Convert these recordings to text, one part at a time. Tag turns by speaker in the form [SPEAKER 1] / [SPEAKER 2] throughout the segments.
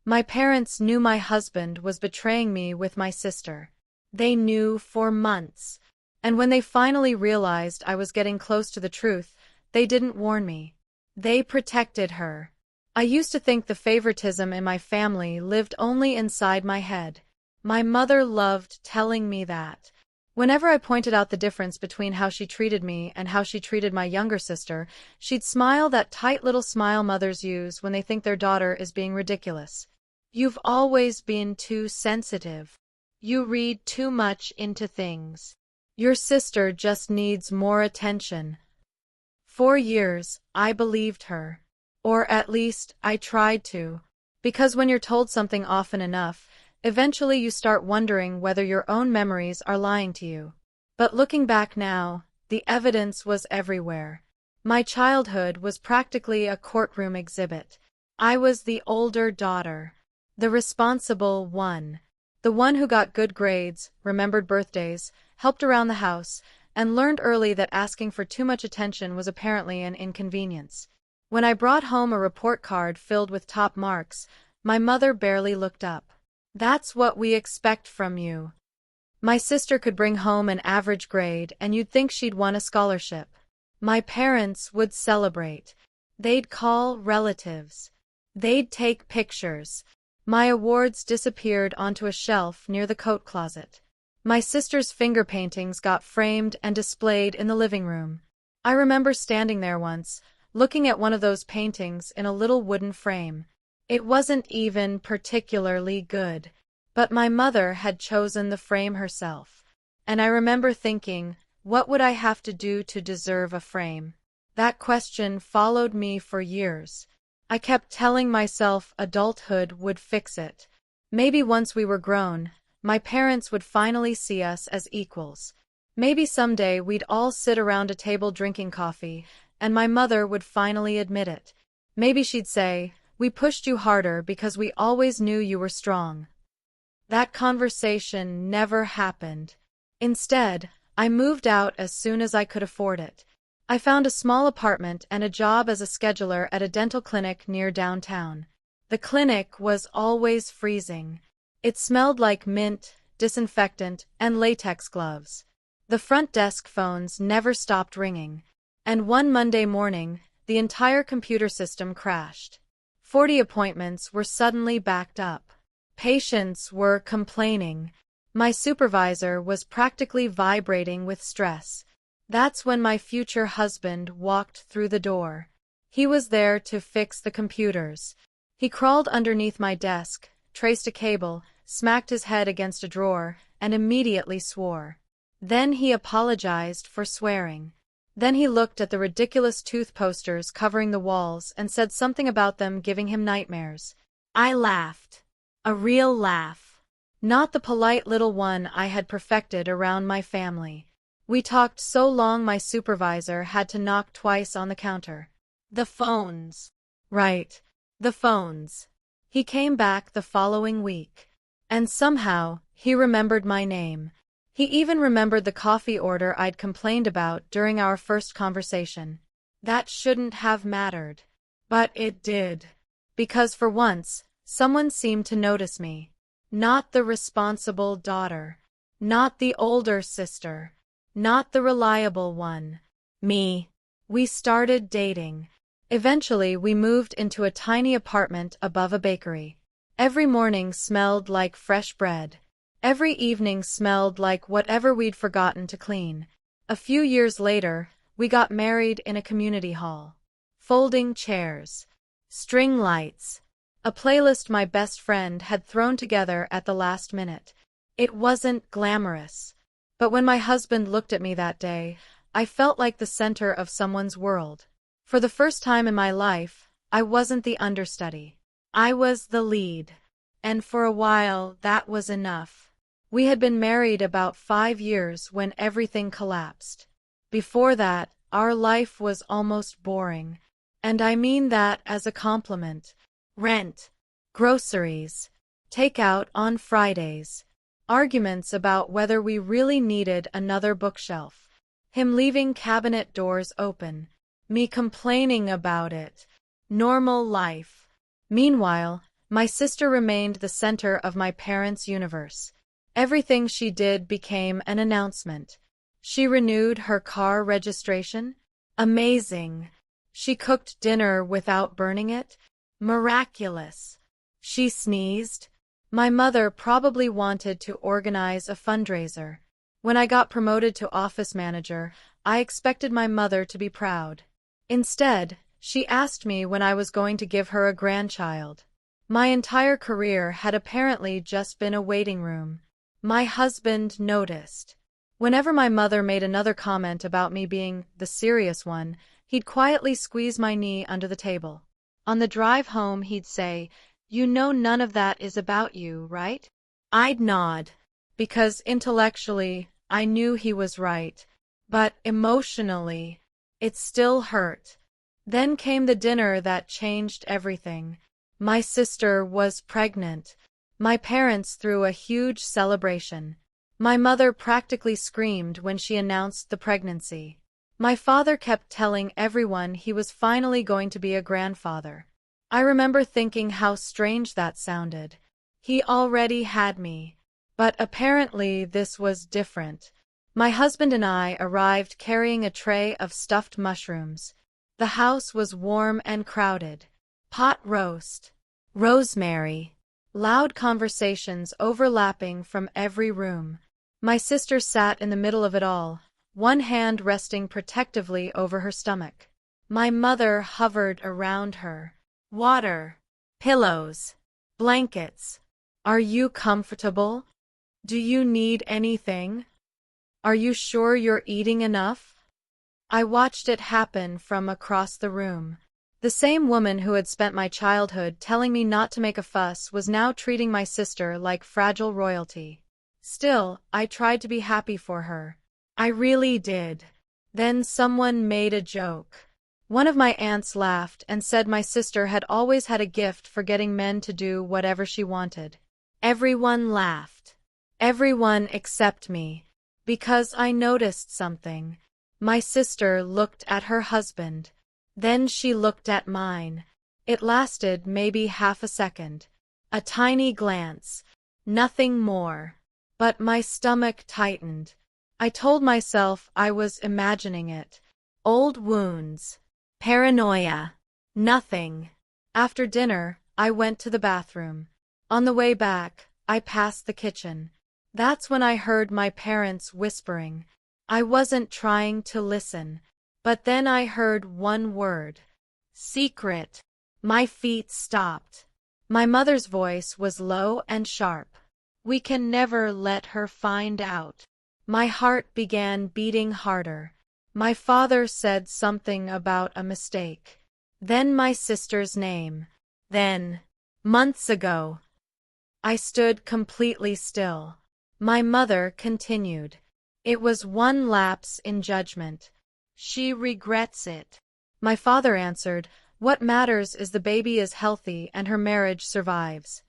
[SPEAKER 1] My parents knew my husband was betraying me with my sister. They knew for months. And when they finally realized I was getting close to the truth, they didn't warn me. They protected her. I used to think the favoritism in my family lived only inside my head. My mother loved telling me that. Whenever I pointed out the difference between how she treated me and how she treated my younger sister, she'd smile that tight little smile mothers use when they think their daughter is being ridiculous. You've always been too sensitive. You read too much into things. Your sister just needs more attention. For years, I believed her. Or at least, I tried to. Because when you're told something often enough, eventually you start wondering whether your own memories are lying to you. But looking back now, the evidence was everywhere. My childhood was practically a courtroom exhibit. I was the older daughter. The responsible one. The one who got good grades, remembered birthdays, helped around the house, and learned early that asking for too much attention was apparently an inconvenience. When I brought home a report card filled with top marks, my mother barely looked up. That's what we expect from you. My sister could bring home an average grade and you'd think she'd won a scholarship. My parents would celebrate. They'd call relatives. They'd take pictures. My awards disappeared onto a shelf near the coat closet. My sister's finger paintings got framed and displayed in the living room. I remember standing there once, looking at one of those paintings in a little wooden frame. It wasn't even particularly good, but my mother had chosen the frame herself. And I remember thinking, what would I have to do to deserve a frame? That question followed me for years. I kept telling myself adulthood would fix it. Maybe once we were grown, my parents would finally see us as equals. Maybe someday we'd all sit around a table drinking coffee, and my mother would finally admit it. Maybe she'd say, "We pushed you harder because we always knew you were strong." That conversation never happened. Instead, I moved out as soon as I could afford it. I found a small apartment and a job as a scheduler at a dental clinic near downtown. The clinic was always freezing. It smelled like mint, disinfectant, and latex gloves. The front desk phones never stopped ringing. And one Monday morning, the entire computer system crashed. 40 appointments were suddenly backed up. Patients were complaining. My supervisor was practically vibrating with stress. That's when my future husband walked through the door. He was there to fix the computers. He crawled underneath my desk, traced a cable, smacked his head against a drawer, and immediately swore. Then he apologized for swearing. Then he looked at the ridiculous tooth posters covering the walls and said something about them giving him nightmares. I laughed. A real laugh. Not the polite little one I had perfected around my family. We talked so long my supervisor had to knock twice on the counter. The phones. Right. The phones. He came back the following week. And somehow, he remembered my name. He even remembered the coffee order I'd complained about during our first conversation. That shouldn't have mattered. But it did. Because for once, someone seemed to notice me. Not the responsible daughter. Not the older sister. Not the reliable one. Me. We started dating. Eventually, we moved into a tiny apartment above a bakery. Every morning smelled like fresh bread. Every evening smelled like whatever we'd forgotten to clean. A few years later, we got married in a community hall. Folding chairs. String lights. A playlist my best friend had thrown together at the last minute. It wasn't glamorous. But when my husband looked at me that day, I felt like the center of someone's world. For the first time in my life, I wasn't the understudy. I was the lead. And for a while, that was enough. We had been married about 5 years when everything collapsed. Before that, our life was almost boring. And I mean that as a compliment. Rent. Groceries. Takeout on Fridays. Arguments about whether we really needed another bookshelf. Him leaving cabinet doors open. Me complaining about it. Normal life. Meanwhile, My sister remained the center of my parents' universe. Everything she did became an announcement. She renewed her car registration? Amazing. She cooked dinner without burning it? Miraculous. She sneezed? My mother probably wanted to organize a fundraiser. When I got promoted to office manager, I expected my mother to be proud. Instead, she asked me when I was going to give her a grandchild. My entire career had apparently just been a waiting room. My husband noticed. Whenever my mother made another comment about me being the serious one, he'd quietly squeeze my knee under the table. On the drive home, he'd say, "You know none of that is about you, right?" I'd nod, because intellectually, I knew he was right, but emotionally, it still hurt. Then came the dinner that changed everything. My sister was pregnant. My parents threw a huge celebration. My mother practically screamed when she announced the pregnancy. My father kept telling everyone he was finally going to be a grandfather. I remember thinking how strange that sounded. He already had me. But apparently this was different. My husband and I arrived carrying a tray of stuffed mushrooms. The house was warm and crowded. Pot roast, rosemary, loud conversations overlapping from every room. My sister sat in the middle of it all, one hand resting protectively over her stomach. My mother hovered around her. Water, pillows, blankets. Are you comfortable? Do you need anything? Are you sure you're eating enough? I watched it happen from across the room. The same woman who had spent my childhood telling me not to make a fuss was now treating my sister like fragile royalty. Still, I tried to be happy for her. I really did. Then someone made a joke. One of my aunts laughed and said my sister had always had a gift for getting men to do whatever she wanted. Everyone laughed. Everyone except me. Because I noticed something. My sister looked at her husband. Then she looked at mine. It lasted maybe half a second. A tiny glance. Nothing more. But my stomach tightened. I told myself I was imagining it. Old wounds. Paranoia. Nothing. After dinner, I went to the bathroom. On the way back, I passed the kitchen. That's when I heard my parents whispering. I wasn't trying to listen. But then I heard one word. Secret. My feet stopped. My mother's voice was low and sharp. We can never let her find out. My heart began beating harder. My father said something about a mistake. Then my sister's name. Then, months ago. I stood completely still. My mother continued. It was one lapse in judgment. She regrets it. My father answered, what matters is the baby is healthy and her marriage survives.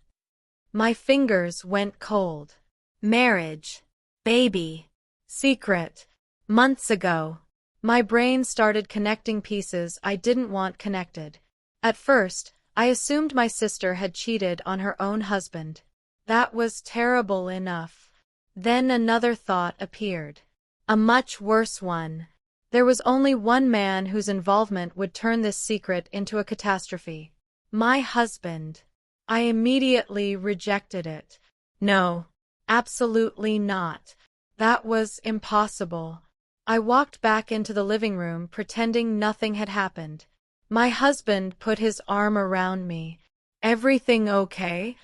[SPEAKER 1] My fingers went cold. Marriage. Baby. Secret. Months ago. My brain started connecting pieces I didn't want connected. At first, I assumed my sister had cheated on her own husband. That was terrible enough. Then another thought appeared. A much worse one. There was only one man whose involvement would turn this secret into a catastrophe. My husband. I immediately rejected it. No, absolutely not. That was impossible. I walked back into the living room pretending nothing had happened. My husband put his arm around me. Everything okay?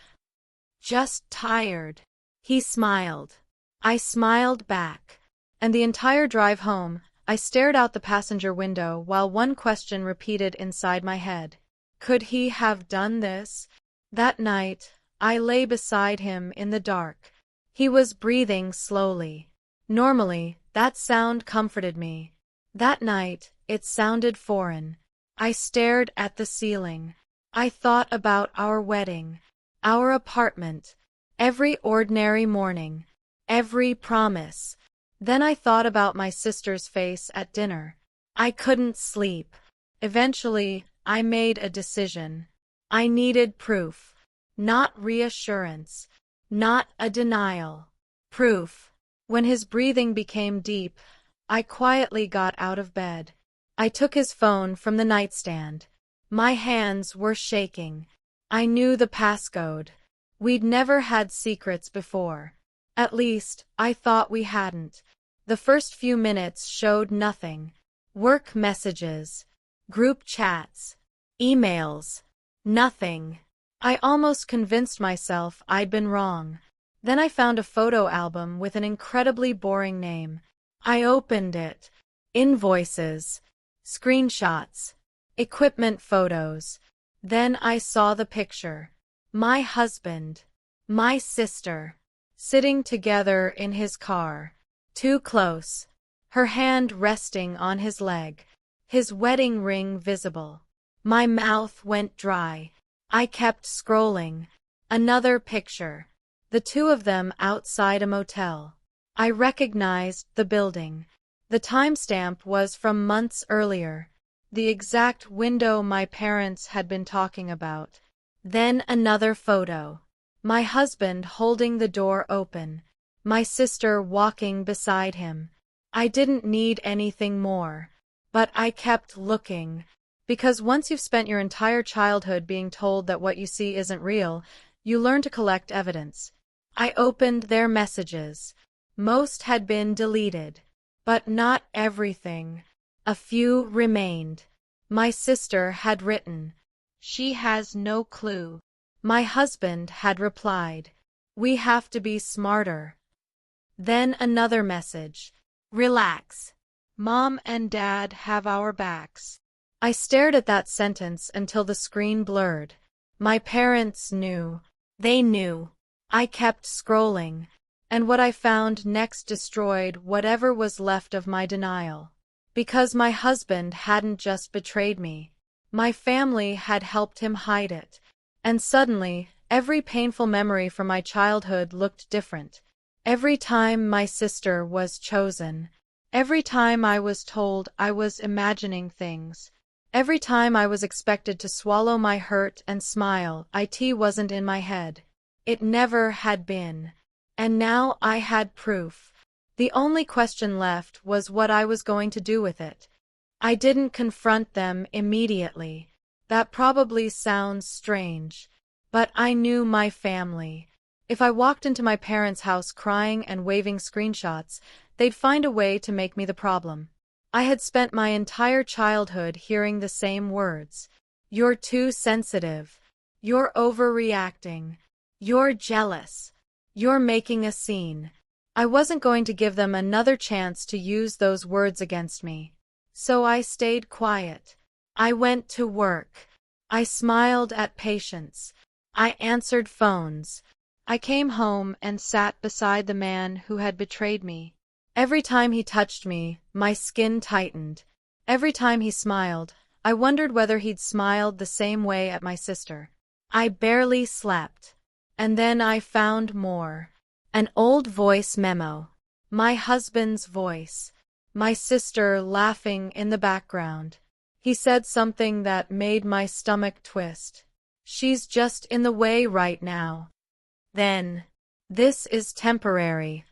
[SPEAKER 1] Just tired. He smiled. I smiled back. And the entire drive home, I stared out the passenger window while one question repeated inside my head. Could he have done this? That night, I lay beside him in the dark. He was breathing slowly. Normally, that sound comforted me. That night, it sounded foreign. I stared at the ceiling. I thought about our wedding, our apartment, every ordinary morning, every promise. Then I thought about my sister's face at dinner. I couldn't sleep. Eventually, I made a decision. I needed proof. Not reassurance. Not a denial. Proof. When his breathing became deep, I quietly got out of bed. I took his phone from the nightstand. My hands were shaking. I knew the passcode. We'd never had secrets before. At least, I thought we hadn't. The first few minutes showed nothing. Work messages, group chats, emails. Nothing. I almost convinced myself I'd been wrong. Then I found a photo album with an incredibly boring name. I opened it. Invoices, screenshots, equipment photos. Then I saw the picture. My husband, my sister, sitting together in his car. Too close. Her hand resting on his leg. His wedding ring visible. My mouth went dry. I kept scrolling. Another picture. The two of them outside a motel. I recognized the building. The timestamp was from months earlier. The exact window my parents had been talking about. Then another photo. My husband holding the door open. My sister walking beside him. I didn't need anything more. But I kept looking. Because once you've spent your entire childhood being told that what you see isn't real, you learn to collect evidence. I opened their messages. Most had been deleted. But not everything. A few remained. My sister had written, "She has no clue." My husband had replied, "We have to be smarter." Then another message, "Relax. Mom and Dad have our backs." I stared at that sentence until the screen blurred. My parents knew. They knew. I kept scrolling. And what I found next destroyed whatever was left of my denial. Because my husband hadn't just betrayed me. My family had helped him hide it. And suddenly, every painful memory from my childhood looked different. Every time my sister was chosen. Every time I was told I was imagining things. Every time I was expected to swallow my hurt and smile, it wasn't in my head. It never had been. And now I had proof. The only question left was what I was going to do with it. I didn't confront them immediately. That probably sounds strange. But I knew my family. If I walked into my parents' house crying and waving screenshots, they'd find a way to make me the problem. I had spent my entire childhood hearing the same words. "You're too sensitive. You're overreacting. You're jealous. You're making a scene." I wasn't going to give them another chance to use those words against me. So I stayed quiet. I went to work. I smiled at patients. I answered phones. I came home and sat beside the man who had betrayed me. Every time he touched me, my skin tightened. Every time he smiled, I wondered whether he'd smiled the same way at my sister. I barely slept. And then I found more. An old voice memo. My husband's voice. My sister laughing in the background. He said something that made my stomach twist. "She's just in the way right now." Then, "This is temporary."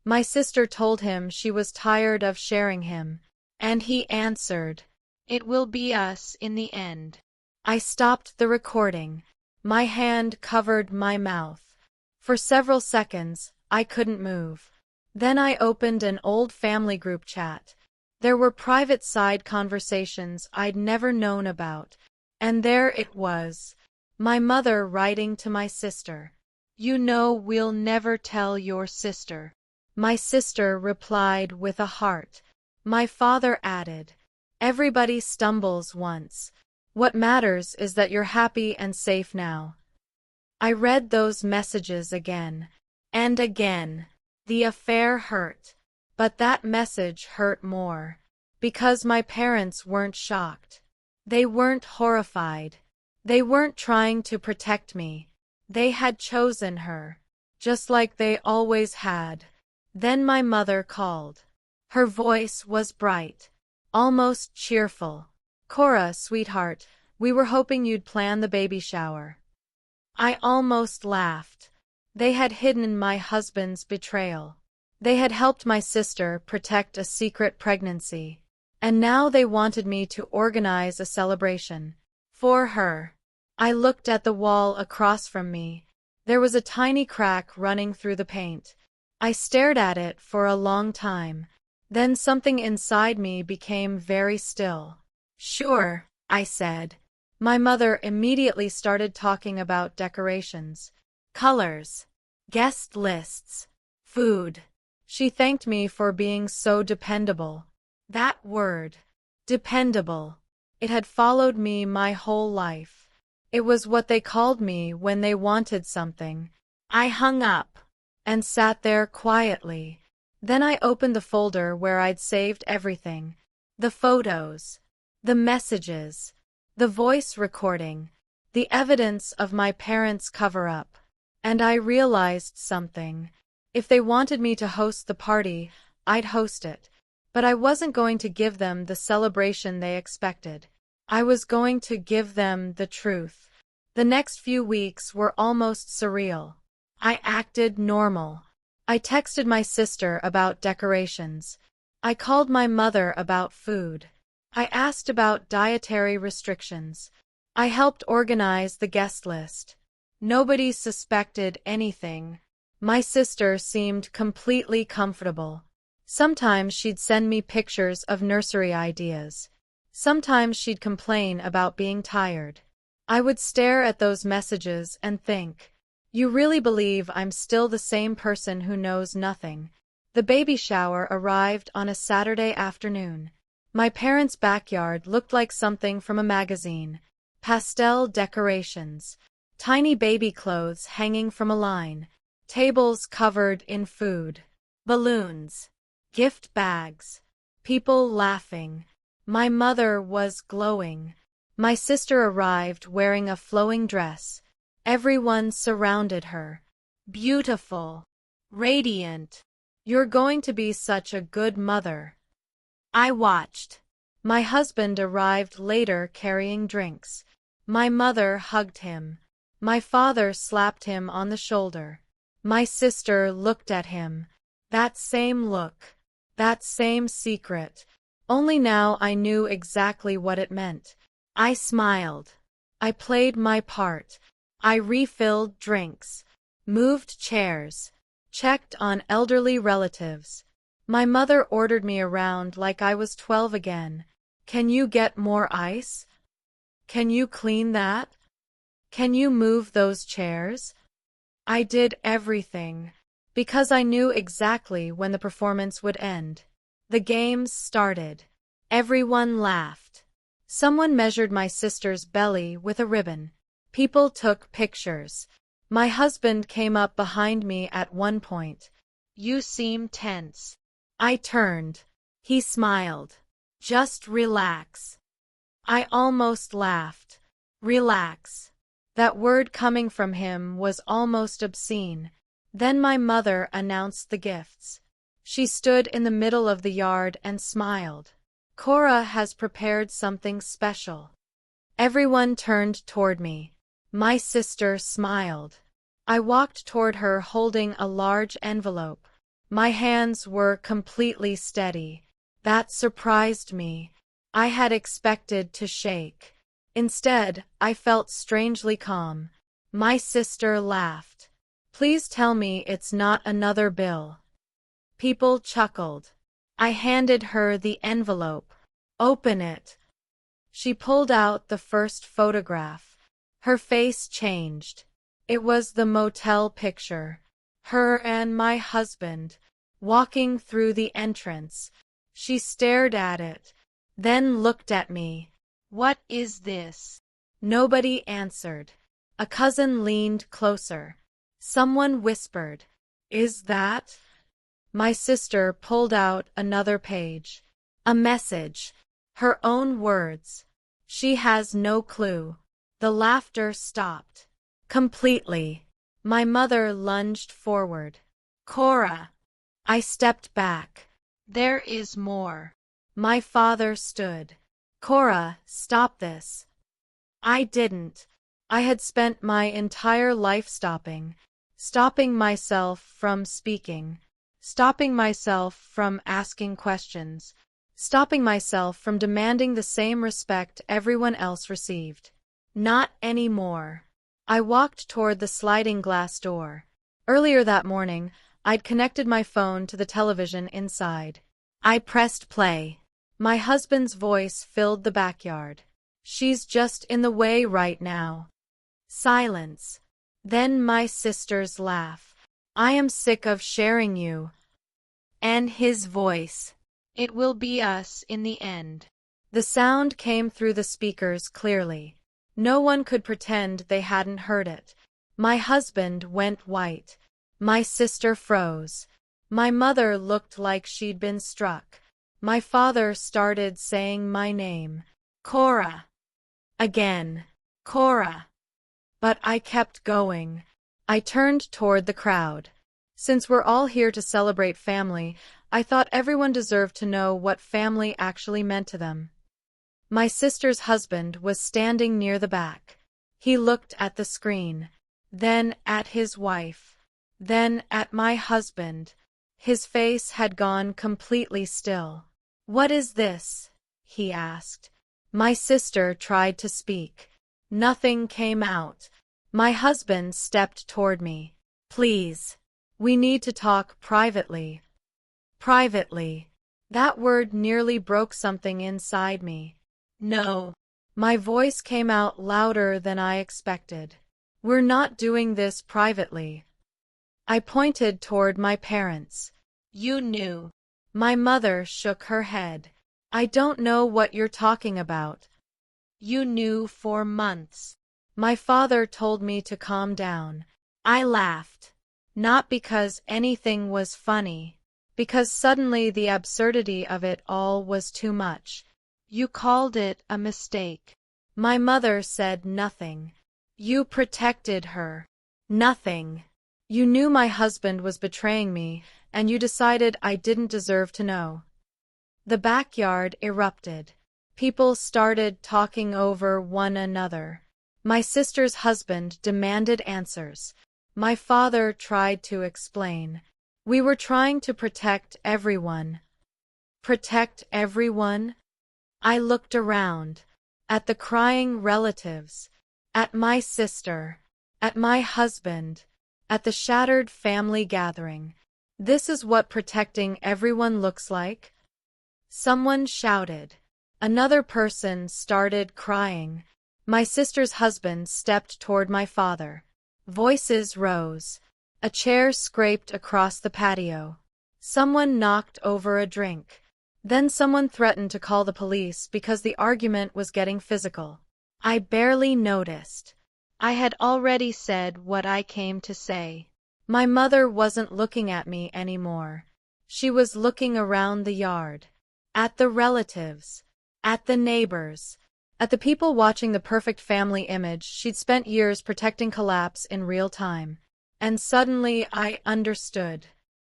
[SPEAKER 1] My sister told him she was tired of sharing him. And he answered, "It will be us in the end." I stopped the recording. My hand covered my mouth. For several seconds, I couldn't move. Then I opened an old family group chat. There were private side conversations I'd never known about. And there it was. My mother writing to my sister. "You know we'll never tell your sister." My sister replied with a heart. My father added, "Everybody stumbles once. What matters is that you're happy and safe now." I read those messages again. And again. The affair hurt. But that message hurt more. Because my parents weren't shocked. They weren't horrified. They weren't trying to protect me. They had chosen her. Just like they always had. Then my mother called. Her voice was bright. Almost cheerful. "Cora, sweetheart, we were hoping you'd plan the baby shower." I almost laughed. They had hidden my husband's betrayal. They had helped my sister protect a secret pregnancy. And now they wanted me to organize a celebration. For her. I looked at the wall across from me. There was a tiny crack running through the paint. I stared at it for a long time. Then something inside me became very still. Sure, I said. My mother immediately started talking about decorations, colors, guest lists, food. She thanked me for being so dependable. That word, dependable. It had followed me my whole life. It was what they called me when they wanted something. I hung up and sat there quietly. Then I opened the folder where I'd saved everything. The photos, the messages, the voice recording, the evidence of my parents' cover-up. And I realized something. If they wanted me to host the party, I'd host it. But I wasn't going to give them the celebration they expected. I was going to give them the truth. The next few weeks were almost surreal. I acted normal. I texted my sister about decorations. I called my mother about food. I asked about dietary restrictions. I helped organize the guest list. Nobody suspected anything. My sister seemed completely comfortable. Sometimes she'd send me pictures of nursery ideas. Sometimes she'd complain about being tired. I would stare at those messages and think, you really believe I'm still the same person who knows nothing? The baby shower arrived on a Saturday afternoon. My parents' backyard looked like something from a magazine. Pastel decorations, tiny baby clothes hanging from a line, tables covered in food, balloons, gift bags, people laughing. My mother was glowing. My sister arrived wearing a flowing dress. Everyone surrounded her. Beautiful. Radiant. You're going to be such a good mother. I watched. My husband arrived later carrying drinks. My mother hugged him. My father slapped him on the shoulder. My sister looked at him. That same look. That same secret. Only now I knew exactly what it meant. I smiled. I played my part. I refilled drinks, moved chairs, checked on elderly relatives. My mother ordered me around like I was 12 again. Can you get more ice? Can you clean that? Can you move those chairs? I did everything, because I knew exactly when the performance would end. The games started. Everyone laughed. Someone measured my sister's belly with a ribbon. People took pictures. My husband came up behind me at one point. You seem tense. I turned. He smiled. Just relax. I almost laughed. Relax. That word coming from him was almost obscene. Then my mother announced the gifts. She stood in the middle of the yard and smiled. Cora has prepared something special. Everyone turned toward me. My sister smiled. I walked toward her holding a large envelope. My hands were completely steady. That surprised me. I had expected to shake. Instead, I felt strangely calm. My sister laughed. Please tell me it's not another bill. People chuckled. I handed her the envelope. Open it. She pulled out the first photograph. Her face changed. It was the motel picture. Her and my husband, walking through the entrance. She stared at it, then looked at me. What is this? Nobody answered. A cousin leaned closer. Someone whispered, Is that? My sister pulled out another page. A message. Her own words. She has no clue. The laughter stopped. Completely. My mother lunged forward. Cora. I stepped back. There is more. My father stood. Cora, stop this. I didn't. I had spent my entire life stopping myself from speaking, stopping myself from asking questions, stopping myself from demanding the same respect everyone else received. Not anymore. I walked toward the sliding glass door. Earlier that morning, I'd connected my phone to the television inside. I pressed play. My husband's voice filled the backyard. "She's just in the way right now." Silence. Then my sister's laugh. "I am sick of sharing you." And his voice. "It will be us in the end." The sound came through the speakers clearly. No one could pretend they hadn't heard it. My husband went white. My sister froze. My mother looked like she'd been struck. My father started saying my name. "Cora." Again. "Cora." But I kept going. I turned toward the crowd. Since we're all here to celebrate family, I thought everyone deserved to know what family actually meant to them. My sister's husband was standing near the back. He looked at the screen, then at his wife, then at my husband. His face had gone completely still. "What is this?" he asked. My sister tried to speak. Nothing came out. My husband stepped toward me. "Please. We need to talk privately." Privately. That word nearly broke something inside me. "No." My voice came out louder than I expected. "We're not doing this privately." I pointed toward my parents. "You knew." My mother shook her head. "I don't know what you're talking about." "You knew for months." My father told me to calm down. I laughed. Not because anything was funny, because suddenly the absurdity of it all was too much. "You called it a mistake." My mother said nothing. "You protected her." Nothing. "You knew my husband was betraying me, and you decided I didn't deserve to know." The backyard erupted. People started talking over one another. My sister's husband demanded answers. My father tried to explain. We were trying to protect everyone. Protect everyone? I looked around. At the crying relatives. At my sister. At my husband. At the shattered family gathering. This is what protecting everyone looks like? Someone shouted. Another person started crying. My sister's husband stepped toward my father. Voices rose. A chair scraped across the patio. Someone knocked over a drink. Then someone threatened to call the police because the argument was getting physical. I barely noticed. I had already said what I came to say. My mother wasn't looking at me anymore. She was looking around the yard. At the relatives. At the neighbors. At the people watching the perfect family image she'd spent years protecting collapse in real time. And suddenly I understood.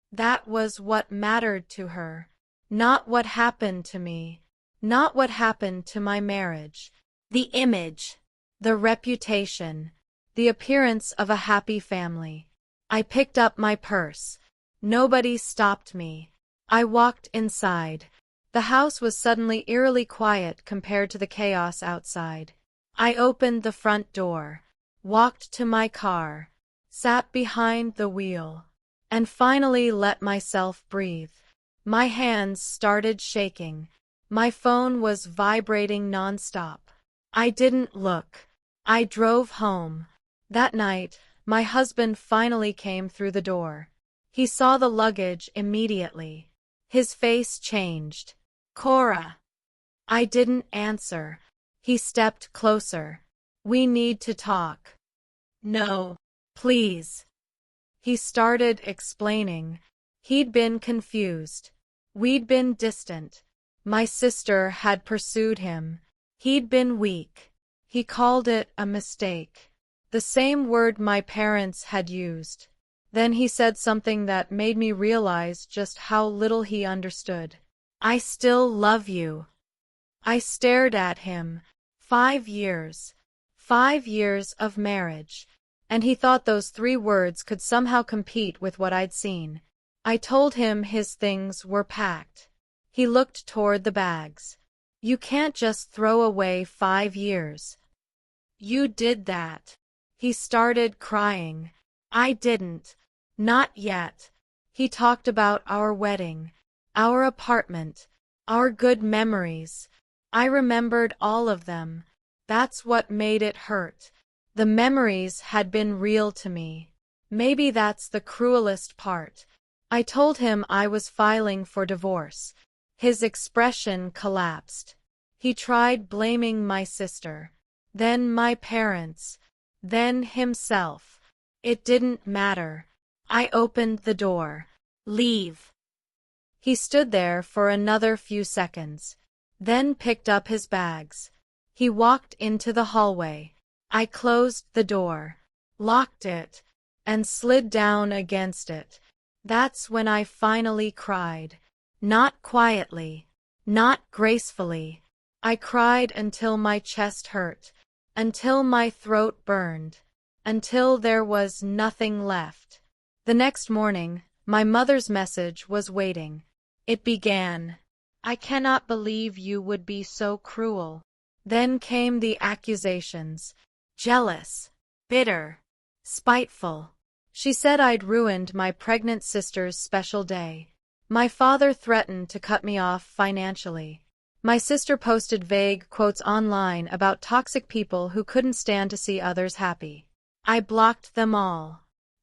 [SPEAKER 1] That was what mattered to her. Not what happened to me. Not what happened to my marriage. The image. The reputation. The appearance of a happy family. I picked up my purse. Nobody stopped me. I walked inside. The house was suddenly eerily quiet compared to the chaos outside. I opened the front door, walked to my car, sat behind the wheel, and finally let myself breathe. My hands started shaking. My phone was vibrating nonstop. I didn't look. I drove home. That night, my husband finally came through the door. He saw the luggage immediately. His face changed. "Cora." I didn't answer. He stepped closer. "We need to talk." "No. Please." He started explaining. He'd been confused. We'd been distant. My sister had pursued him. He'd been weak. He called it a mistake. The same word my parents had used. Then he said something that made me realize just how little he understood. "I still love you." I stared at him. 5 years. 5 years of marriage. And he thought those 3 words could somehow compete with what I'd seen. I told him his things were packed. He looked toward the bags. You can't just throw away 5 years. You did that. He started crying. I didn't. Not yet. He talked about our wedding, our apartment, our good memories. I remembered all of them. That's what made it hurt. The memories had been real to me. Maybe that's the cruelest part. I told him I was filing for divorce. His expression collapsed. He tried blaming my sister, then my parents, then himself. It didn't matter. I opened the door. Leave. He stood there for another few seconds, then picked up his bags. He walked into the hallway. I closed the door, locked it, and slid down against it. That's when I finally cried. Not quietly, not gracefully. I cried until my chest hurt, until my throat burned, until there was nothing left. The next morning, my mother's message was waiting. It began, "I cannot believe you would be so cruel." Then came the accusations. Jealous, bitter, spiteful. She said I'd ruined my pregnant sister's special day. My father threatened to cut me off financially. My sister posted vague quotes online about toxic people who couldn't stand to see others happy. I blocked them all.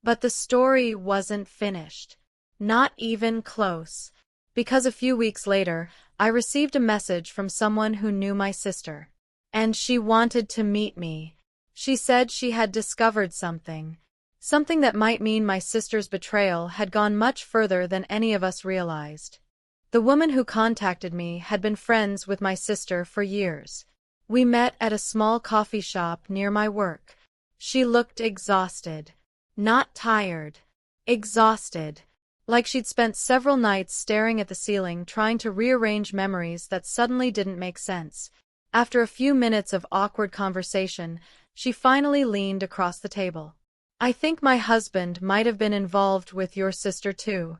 [SPEAKER 1] But the story wasn't finished. Not even close. Because a few weeks later, I received a message from someone who knew my sister. And she wanted to meet me. She said she had discovered something. Something that might mean my sister's betrayal had gone much further than any of us realized. The woman who contacted me had been friends with my sister for years. We met at a small coffee shop near my work. She looked exhausted. Not tired. Exhausted. Like she'd spent several nights staring at the ceiling trying to rearrange memories that suddenly didn't make sense. After a few minutes of awkward conversation, she finally leaned across the table. "I think my husband might have been involved with your sister too."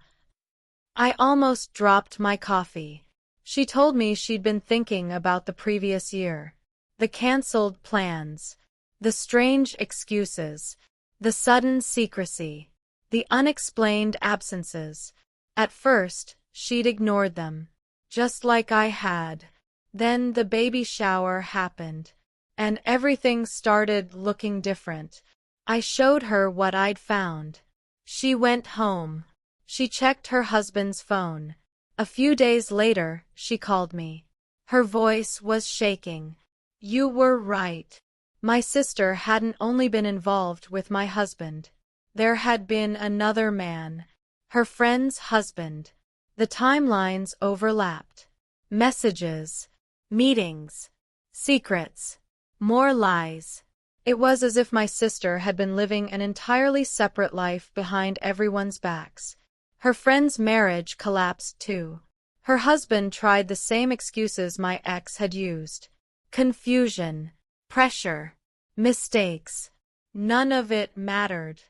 [SPEAKER 1] I almost dropped my coffee. She told me she'd been thinking about the previous year. The canceled plans. The strange excuses. The sudden secrecy. The unexplained absences. At first, she'd ignored them. Just like I had. Then the baby shower happened. And everything started looking different. I showed her what I'd found. She went home. She checked her husband's phone. A few days later, she called me. Her voice was shaking. "You were right. My sister hadn't only been involved with my husband. There had been another man. Her friend's husband." The timelines overlapped. Messages. Meetings. Secrets. More lies. It was as if my sister had been living an entirely separate life behind everyone's backs. Her friend's marriage collapsed too. Her husband tried the same excuses my ex had used. Confusion. Pressure. Mistakes. None of it mattered.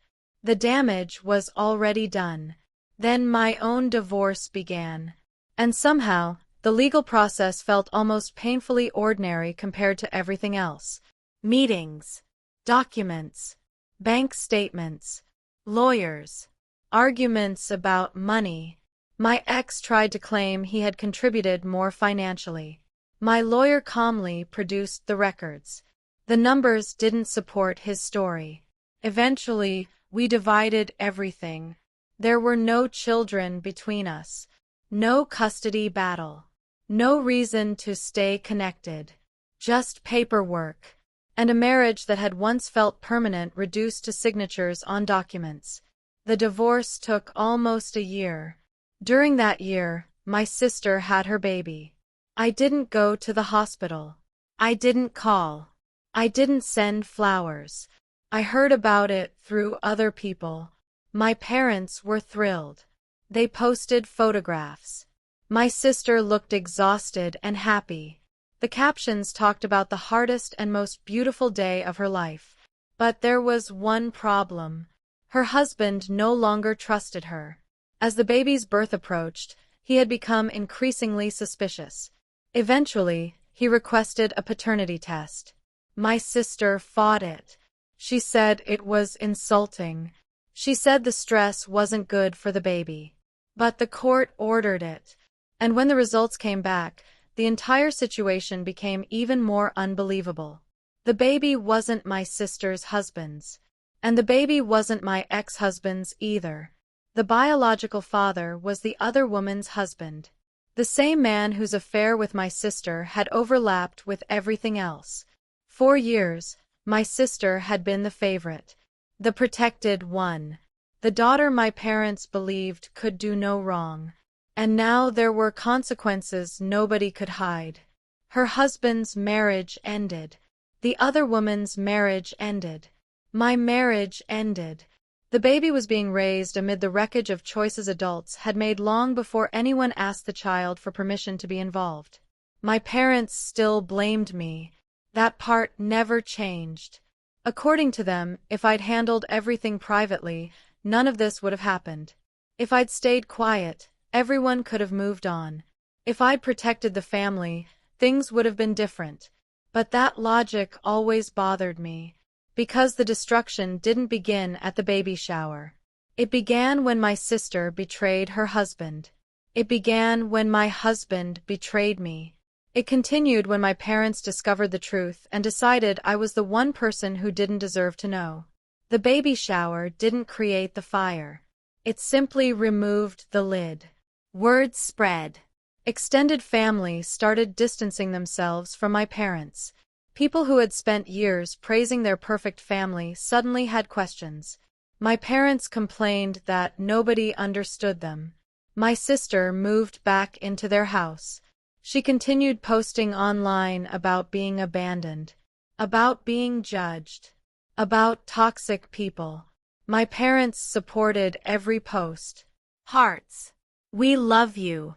[SPEAKER 1] The damage was already done. Then my own divorce began. And somehow, the legal process felt almost painfully ordinary compared to everything else. Meetings. Documents. Bank statements. Lawyers. Arguments about money. My ex tried to claim he had contributed more financially. My lawyer calmly produced the records. The numbers didn't support his story. Eventually, we divided everything. There were no children between us. No custody battle. No reason to stay connected. Just paperwork. And a marriage that had once felt permanent reduced to signatures on documents. The divorce took almost a year. During that year, my sister had her baby. I didn't go to the hospital. I didn't call. I didn't send flowers. I heard about it through other people. My parents were thrilled. They posted photographs. My sister looked exhausted and happy. The captions talked about the hardest and most beautiful day of her life. But there was one problem. Her husband no longer trusted her. As the baby's birth approached, he had become increasingly suspicious. Eventually, he requested a paternity test. My sister fought it. She said it was insulting. She said the stress wasn't good for the baby. But the court ordered it. And when the results came back, the entire situation became even more unbelievable. The baby wasn't my sister's husband's. And the baby wasn't my ex-husband's either. The biological father was the other woman's husband. The same man whose affair with my sister had overlapped with everything else. For years, my sister had been the favorite, the protected one, the daughter my parents believed could do no wrong. And now there were consequences nobody could hide. Her husband's marriage ended. The other woman's marriage ended. My marriage ended. The baby was being raised amid the wreckage of choices adults had made long before anyone asked the child for permission to be involved. My parents still blamed me. That part never changed. According to them, if I'd handled everything privately, none of this would have happened. If I'd stayed quiet, everyone could have moved on. If I'd protected the family, things would have been different. But that logic always bothered me. Because the destruction didn't begin at the baby shower. It began when my sister betrayed her husband. It began when my husband betrayed me. It continued when my parents discovered the truth and decided I was the one person who didn't deserve to know. The baby shower didn't create the fire. It simply removed the lid. Word spread. Extended family started distancing themselves from my parents. People who had spent years praising their perfect family suddenly had questions. My parents complained that nobody understood them. My sister moved back into their house. She continued posting online about being abandoned, about being judged, about toxic people. My parents supported every post. Hearts. We love you.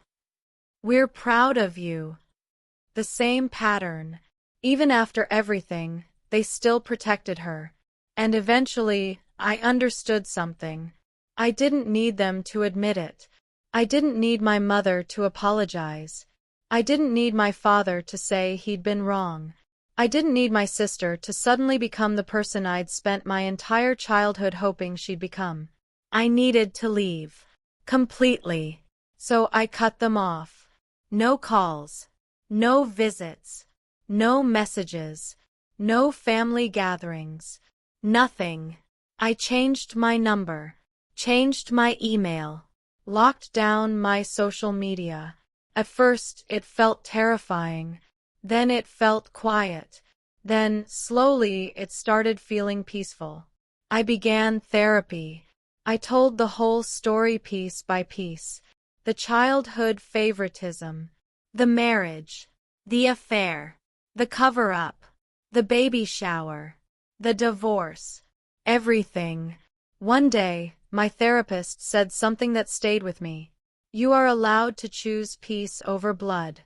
[SPEAKER 1] We're proud of you. The same pattern. Even after everything, they still protected her. And eventually, I understood something. I didn't need them to admit it. I didn't need my mother to apologize. I didn't need my father to say he'd been wrong. I didn't need my sister to suddenly become the person I'd spent my entire childhood hoping she'd become. I needed to leave. Completely. So I cut them off. No calls. No visits. No messages. No family gatherings. Nothing. I changed my number. Changed my email. Locked down my social media. At first, it felt terrifying. Then it felt quiet. Then, slowly, it started feeling peaceful. I began therapy. I told the whole story piece by piece. The childhood favoritism. The marriage. The affair. The cover-up. The baby shower. The divorce. Everything. One day, my therapist said something that stayed with me. You are allowed to choose peace over blood.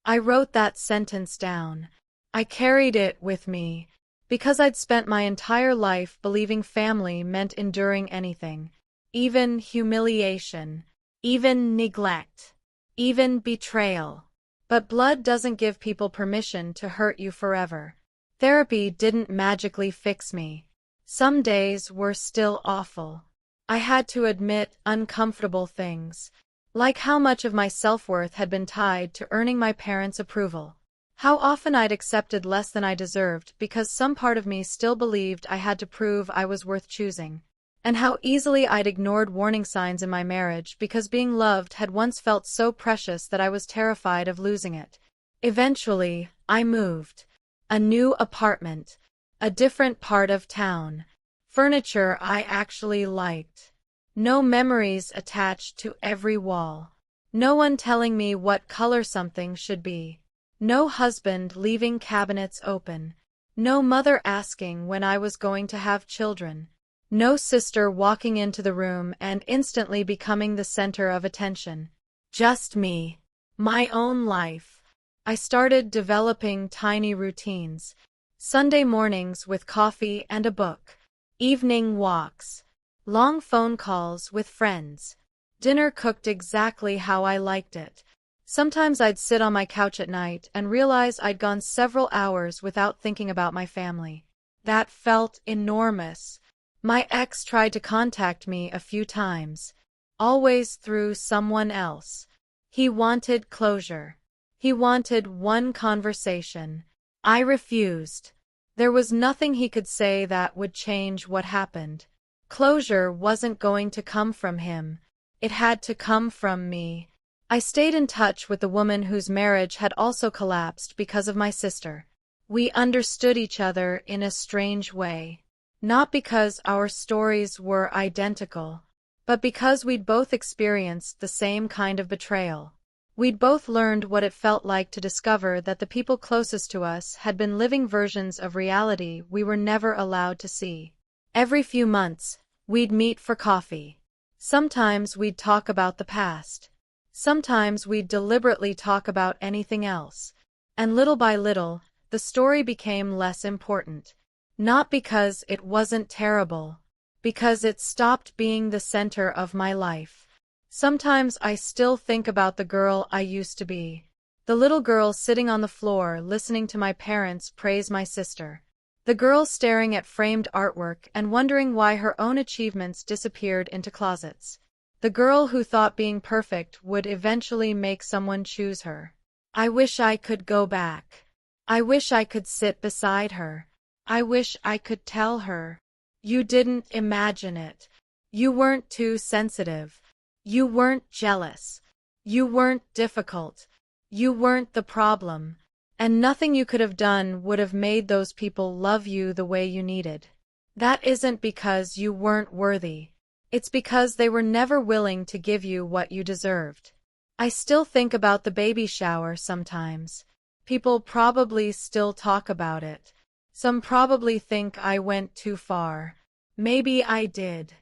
[SPEAKER 1] I wrote that sentence down. I carried it with me, because I'd spent my entire life believing family meant enduring anything, even humiliation, even neglect, even betrayal. But blood doesn't give people permission to hurt you forever. Therapy didn't magically fix me. Some days were still awful. I had to admit uncomfortable things, like how much of my self-worth had been tied to earning my parents' approval. How often I'd accepted less than I deserved because some part of me still believed I had to prove I was worth choosing. And how easily I'd ignored warning signs in my marriage because being loved had once felt so precious that I was terrified of losing it. Eventually, I moved. A new apartment. A different part of town. Furniture I actually liked. No memories attached to every wall. No one telling me what color something should be. No husband leaving cabinets open. No mother asking when I was going to have children. No sister walking into the room and instantly becoming the center of attention. Just me. My own life. I started developing tiny routines. Sunday mornings with coffee and a book. Evening walks. Long phone calls with friends. Dinner cooked exactly how I liked it. Sometimes I'd sit on my couch at night and realize I'd gone several hours without thinking about my family. That felt enormous. My ex tried to contact me a few times, always through someone else. He wanted closure. He wanted one conversation. I refused. There was nothing he could say that would change what happened. Closure wasn't going to come from him. It had to come from me. I stayed in touch with the woman whose marriage had also collapsed because of my sister. We understood each other in a strange way. Not because our stories were identical, but because we'd both experienced the same kind of betrayal. We'd both learned what it felt like to discover that the people closest to us had been living versions of reality we were never allowed to see. Every few months, we'd meet for coffee. Sometimes we'd talk about the past. Sometimes we'd deliberately talk about anything else. And little by little, the story became less important. Not because it wasn't terrible, because it stopped being the center of my life. Sometimes I still think about the girl I used to be. The little girl sitting on the floor listening to my parents praise my sister. The girl staring at framed artwork and wondering why her own achievements disappeared into closets. The girl who thought being perfect would eventually make someone choose her. I wish I could go back. I wish I could sit beside her. I wish I could tell her. You didn't imagine it. You weren't too sensitive. You weren't jealous. You weren't difficult. You weren't the problem. And nothing you could have done would have made those people love you the way you needed. That isn't because you weren't worthy. It's because they were never willing to give you what you deserved. I still think about the baby shower sometimes. People probably still talk about it. Some probably think I went too far. Maybe I did.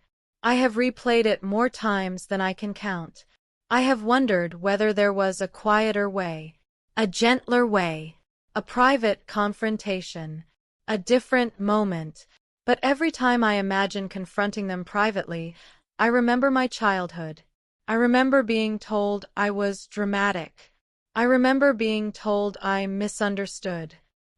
[SPEAKER 1] I have replayed it more times than I can count. I have wondered whether there was a quieter way, a gentler way, a private confrontation, a different moment. But every time I imagine confronting them privately, I remember my childhood. I remember being told I was dramatic. I remember being told I misunderstood.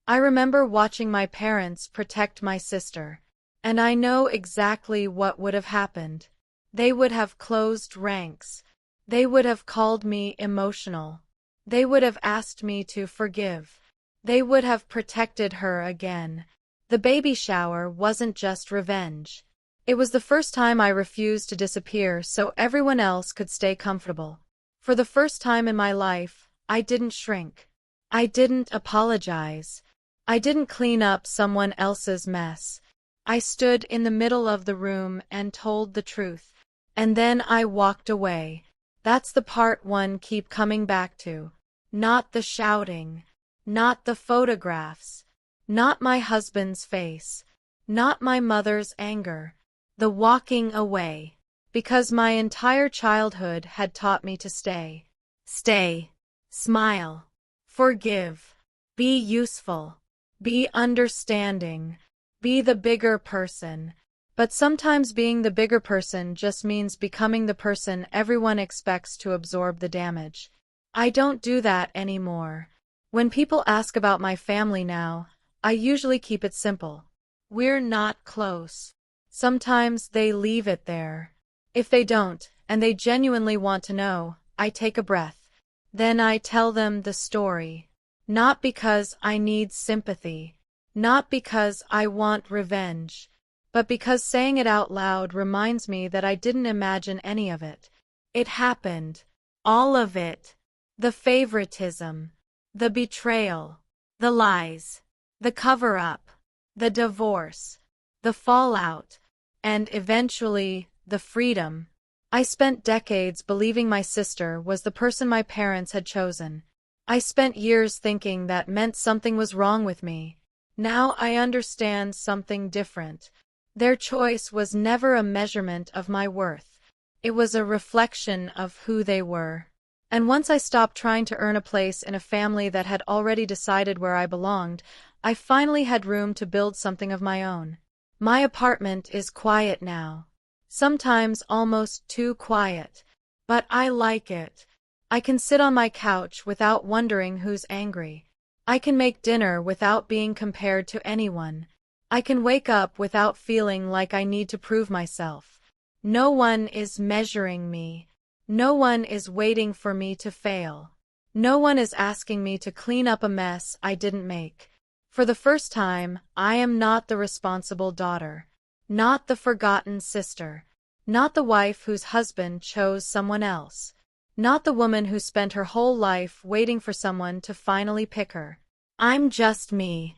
[SPEAKER 1] I remember watching my parents protect my sister. And I know exactly what would have happened. They would have closed ranks. They would have called me emotional. They would have asked me to forgive. They would have protected her again. The baby shower wasn't just revenge. It was the first time I refused to disappear so everyone else could stay comfortable. For the first time in my life, I didn't shrink. I didn't apologize. I didn't clean up someone else's mess. I stood in the middle of the room and told the truth. And then I walked away. That's the part one keep coming back to. Not the shouting. Not the photographs. Not my husband's face. Not my mother's anger. The walking away. Because my entire childhood had taught me to stay. Stay. Smile. Forgive. Be useful. Be understanding. Be the bigger person. But sometimes being the bigger person just means becoming the person everyone expects to absorb the damage. I don't do that anymore. When people ask about my family now, I usually keep it simple. We're not close. Sometimes they leave it there. If they don't, and they genuinely want to know, I take a breath. Then I tell them the story. Not because I need sympathy. Not because I want revenge. But because saying it out loud reminds me that I didn't imagine any of it. It happened. All of it. The favoritism. The betrayal. The lies. The cover-up. The divorce. The fallout. And eventually, the freedom. I spent decades believing my sister was the person my parents had chosen. I spent years thinking that meant something was wrong with me. Now I understand something different. Their choice was never a measurement of my worth. It was a reflection of who they were. And once I stopped trying to earn a place in a family that had already decided where I belonged, I finally had room to build something of my own. My apartment is quiet now. Sometimes almost too quiet. But I like it. I can sit on my couch without wondering who's angry. I can make dinner without being compared to anyone. I can wake up without feeling like I need to prove myself. No one is measuring me. No one is waiting for me to fail. No one is asking me to clean up a mess I didn't make. For the first time, I am not the responsible daughter. Not the forgotten sister. Not the wife whose husband chose someone else. Not the woman who spent her whole life waiting for someone to finally pick her. I'm just me,